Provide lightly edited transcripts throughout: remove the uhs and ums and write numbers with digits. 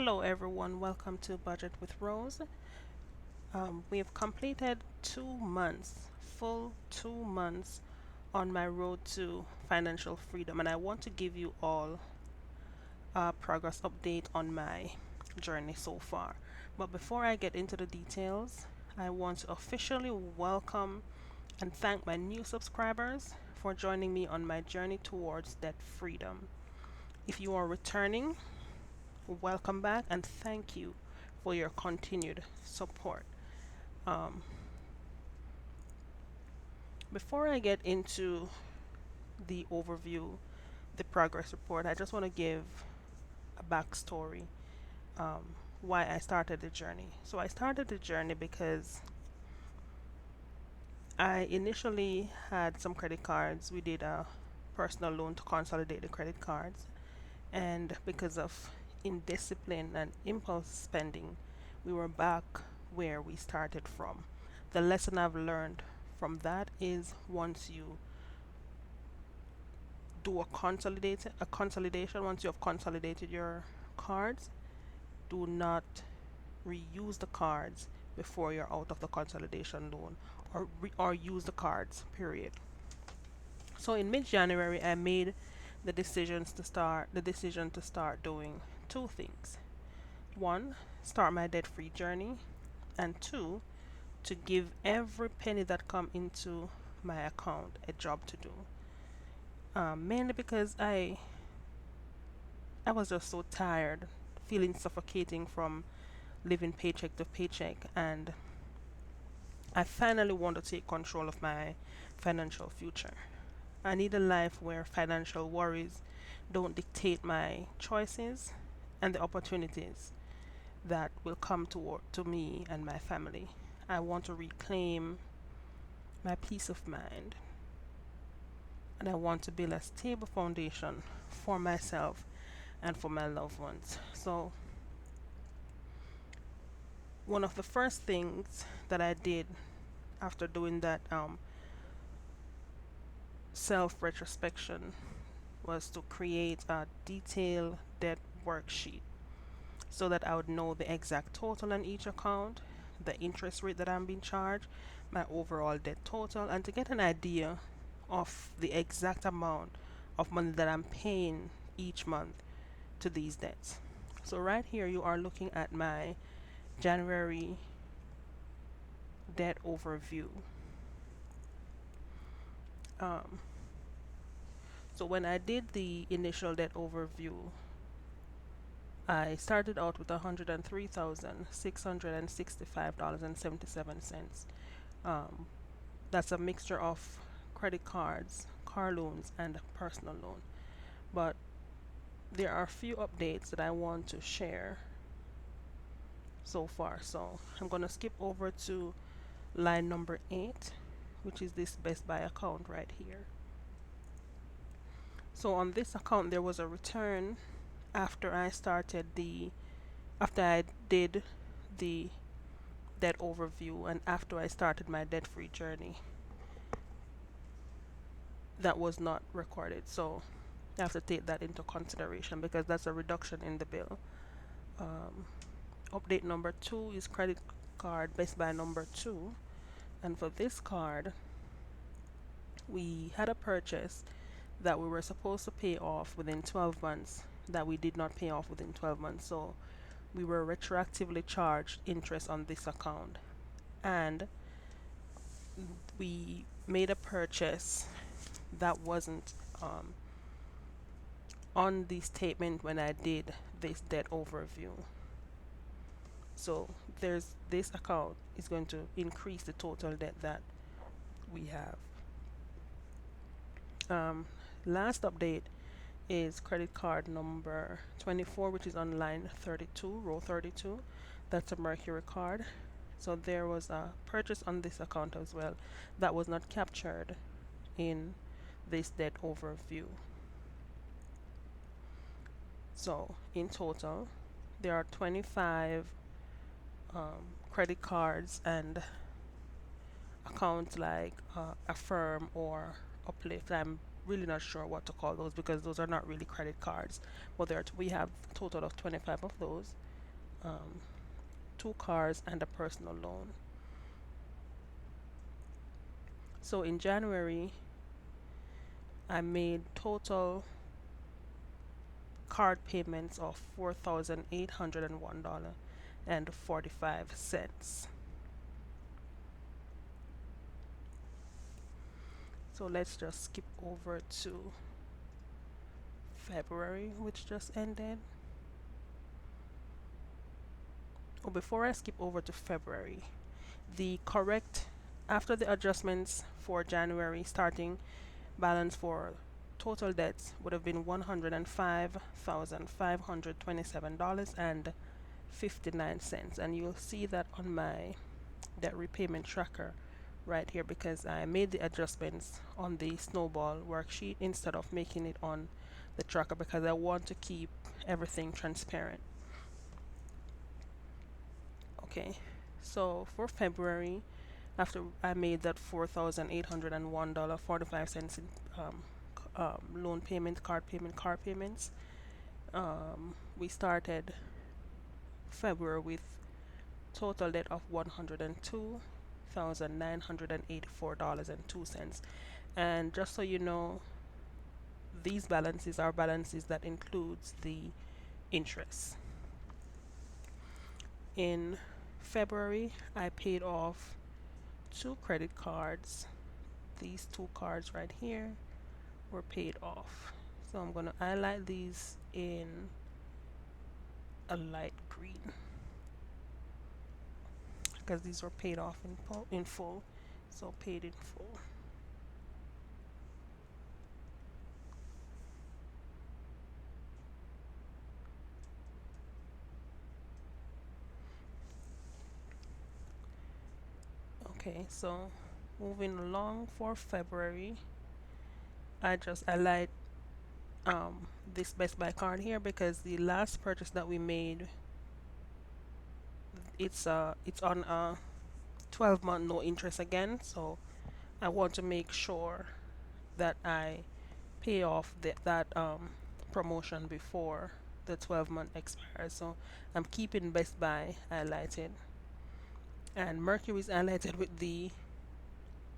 Hello, everyone. Welcome to Budget with Rose. We have completed 2 months, full 2 months on my road to financial freedom, and I want to give you all a progress update on my journey so far. But before I get into the details, I want to officially welcome and thank my new subscribers for joining me on my journey towards debt freedom. If you are returning, welcome back and thank you for your continued support. Um, Before I get into the overview, the progress report, I just want to give a backstory why I started the journey. So I started the journey because I initially had some credit cards. We did a personal loan to consolidate the credit cards, and because of indiscipline and impulse spending, we were back where we started from. The lesson I've learned from that is once you do a consolidation, once you have consolidated your cards, do not reuse the cards before you're out of the consolidation loan, or use the cards, period. So in mid-January I made the decision to start doing two things. One, start my debt-free journey, and two, to give every penny that come into my account a job to do. Mainly because I was just so tired, feeling suffocating from living paycheck to paycheck, and I finally want to take control of my financial future. I need a life where financial worries don't dictate my choices and the opportunities that will come to me and my family. I want to reclaim my peace of mind, and I want to build a stable foundation for myself and for my loved ones. So, one of the first things that I did after doing that self retrospection was to create a detailed debt worksheet so that I would know the exact total on each account, the interest rate that I'm being charged, my overall debt total, and to get an idea of the exact amount of money that I'm paying each month to these debts. So, right here, you are looking at my January debt overview. Um, so, when I did the initial debt overview, I started out with $103,665.77. Um, that's a mixture of credit cards, car loans, and personal loan. But there are a few updates that I want to share so far. So I'm going to skip over to line number 8, which is this Best Buy account right here. So on this account, there was a return after after I did the debt overview and after I started my debt free journey. That was not recorded. So you have to take that into consideration because that's a reduction in the bill. Um, Update number 2 is credit card Best Buy number 2. And for this card, we had a purchase that we were supposed to pay off within 12 months that we did not pay off within 12 months. So we were retroactively charged interest on this account. And we made a purchase that wasn't on the statement when I did this debt overview. So there's this account is going to increase the total debt that we have. Last update is credit card number 24, which is on line 32, row 32. That's a Mercury card. So there was a purchase on this account as well that was not captured in this debt overview. So in total, there are 25 credit cards and accounts like Affirm or Uplift. I'm really not sure what to call those because those are not really credit cards. But we have a total of 25 of those. two cars and a personal loan. So in January, I made total card payments of $4,801.45. So let's just skip over to February, which just ended. Oh, before I skip over to February, the correct, after the adjustments for January, starting balance for total debts would have been $105,527.59. And you'll see that on my debt repayment tracker right here, because I made the adjustments on the snowball worksheet instead of making it on the tracker, because I want to keep everything transparent. Okay, so for February, after I made that $4,801.45 in loan payment, card payments, we started February with total debt of $102,984.02. And just so you know, these balances are balances that includes the interest. In February, I paid off two credit cards. These two cards right here were paid off. So I'm going to highlight these in a light green because these were paid off in full. So paid in full. Okay, so moving along for February, I just highlight this Best Buy card here because the last purchase that we made, it's on a 12-month no interest again, so I want to make sure that I pay off that promotion before the 12-month expires. So I'm keeping Best Buy highlighted, and Mercury is highlighted with the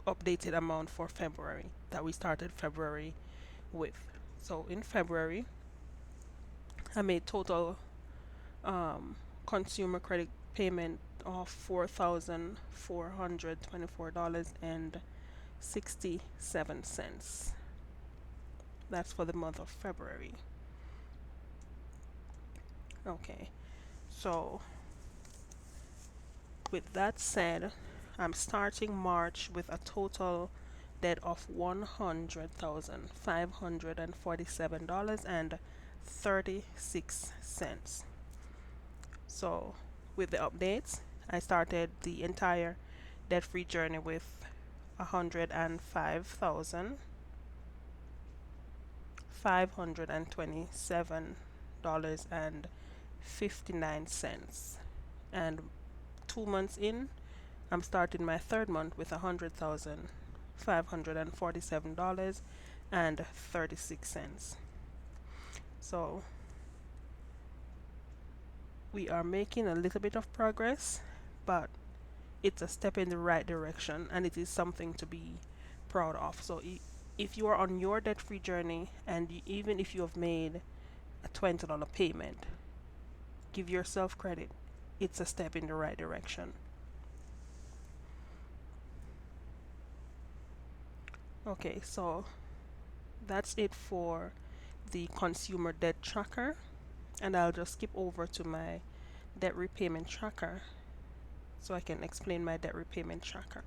updated amount for February that we started February with. So in February, I made total consumer credit payment of $4,424.67. That's for the month of February. Okay, so with that said, I'm starting March with a total debt of $100,547.36. So with the updates, I started the entire debt-free journey with $105,527.59. And 2 months in, I'm starting my third month with $100,547.36. So we are making a little bit of progress, but it's a step in the right direction, and it is something to be proud of. So if you are on your debt-free journey, and even if you have made a $20 payment, give yourself credit. It's a step in the right direction. Okay, so that's it for the consumer debt tracker, and I'll just skip over to my debt repayment tracker so I can explain my debt repayment tracker.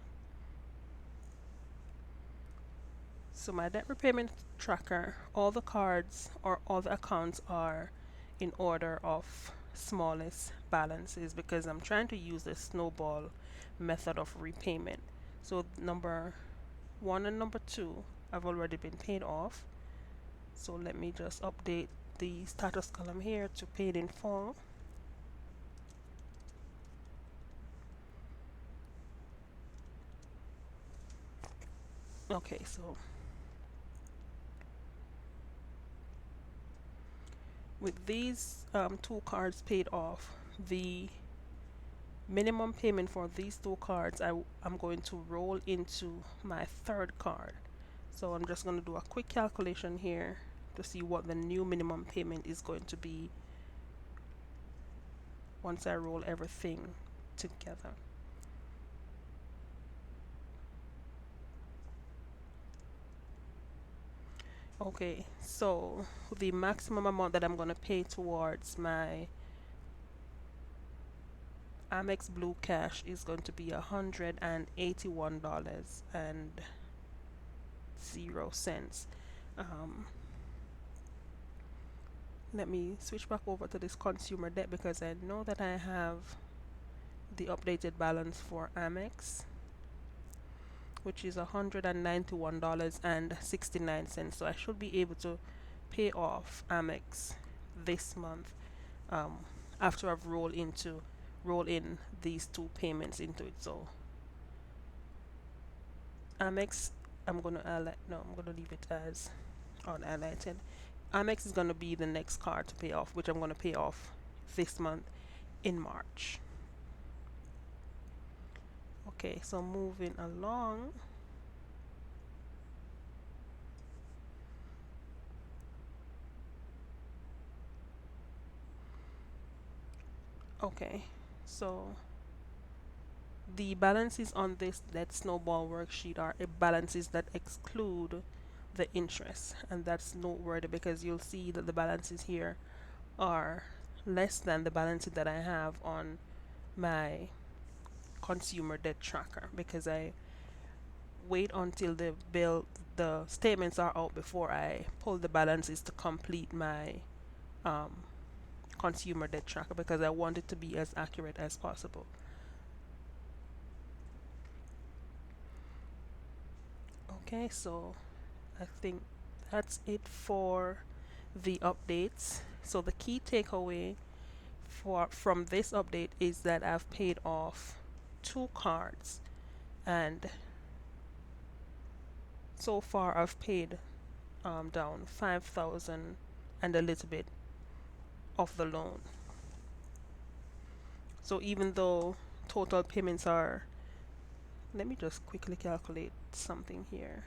So my debt repayment tracker, all the cards or all the accounts are in order of smallest balances because I'm trying to use the snowball method of repayment. So number 1 and number 2 have already been paid off. So let me just update the status column here to paid in full. Okay, so with these two cards paid off, the minimum payment for these two cards I'm going to roll into my third card. So I'm just going to do a quick calculation here to see what the new minimum payment is going to be once I roll everything together. Okay, so the maximum amount that I'm going to pay towards my Amex Blue Cash is going to be $181.00. Um, Let me switch back over to this consumer debt because I know that I have the updated balance for Amex, which is $191.69. So I should be able to pay off Amex this month, um, after I've roll in these two payments into it. So Amex, I'm gonna leave it as unhighlighted. Amex is gonna be the next card to pay off, which I'm gonna pay off this month in March. Okay, so moving along. Okay, so the balances on this that snowball worksheet are balances that exclude the interest, and that's noteworthy because you'll see that the balances here are less than the balances that I have on my consumer debt tracker because I wait until the statements are out before I pull the balances to complete my um, consumer debt tracker because I want it to be as accurate as possible. Okay, so I think that's it for the updates. So the key takeaway for from this update is that I've paid off two cards, and so far I've paid down 5,000 and a little bit of the loan. So even though total payments are, let me just quickly calculate something here.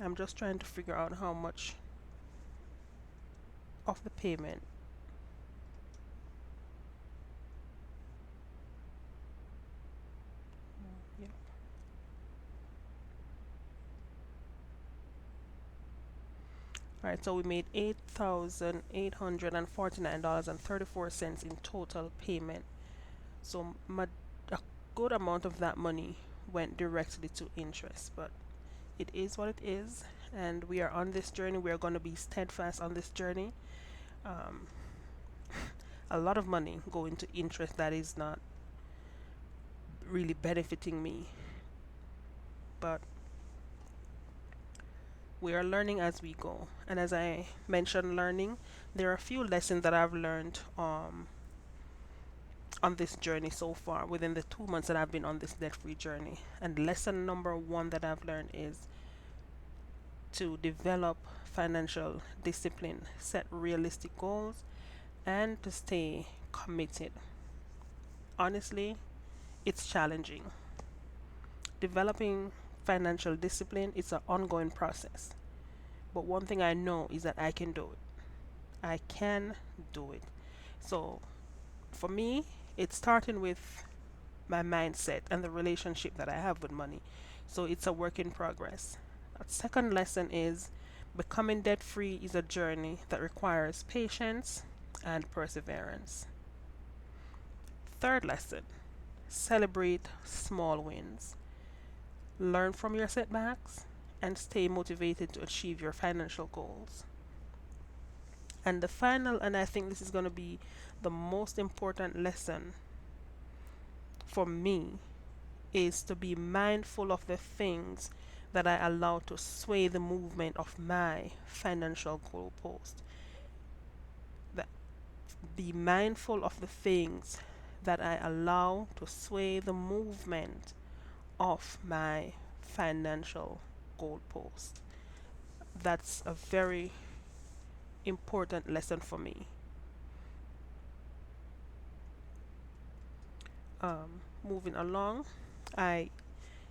I'm just trying to figure out how much of the payment. Yeah. All right, so we made $8,849.34 in total payment. So a good amount of that money went directly to interest, but it is what it is, and we are on this journey. We are going to be steadfast on this journey. Um, a lot of money going to interest that is not really benefiting me, but we are learning as we go. And as I mentioned, learning, there are a few lessons that I've learned on this journey so far within the 2 months that I've been on this debt free journey. And lesson number one that I've learned is to develop financial discipline, set realistic goals, and to stay committed. Honestly, it's challenging. Developing financial discipline is an ongoing process. But one thing I know is that I can do it. I can do it. So for me, it's starting with my mindset and the relationship that I have with money. So it's a work in progress. A second lesson is becoming debt free is a journey that requires patience and perseverance. Third lesson, celebrate small wins. Learn from your setbacks and stay motivated to achieve your financial goals. And the final, and I think this is going to be the most important lesson for me, is to be mindful of the things that I allow to sway the movement of my financial goalpost. That be mindful of the things that I allow to sway the movement of my financial goalpost. That's a very important lesson for me. Moving along, I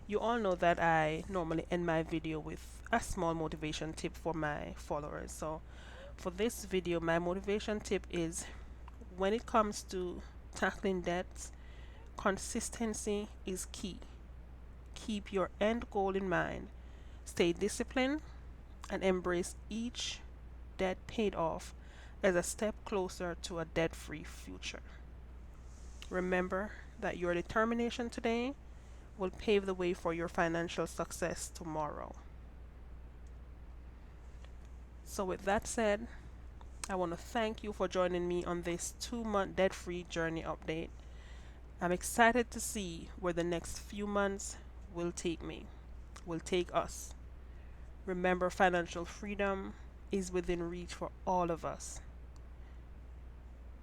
you all know that I normally end my video with a small motivation tip for my followers. So for this video, my motivation tip is, when it comes to tackling debts, consistency is key. Keep your end goal in mind, stay disciplined, and embrace each debt paid off as a step closer to a debt free future. Remember that your determination today will pave the way for your financial success tomorrow. So, with that said, I want to thank you for joining me on this 2 month debt free journey update. I'm excited to see where the next few months will take me, will take us. Remember, financial freedom is within reach for all of us.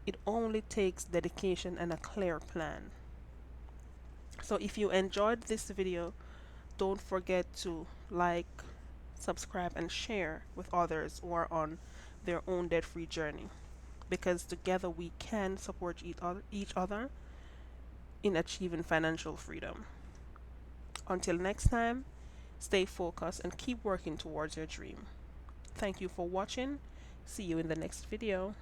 It only takes dedication and a clear plan. So, if you enjoyed this video, don't forget to like, subscribe, and share with others who are on their own debt free journey, because together we can support each other in achieving financial freedom. Until next time, stay focused and keep working towards your dream. Thank you for watching. See you in the next video.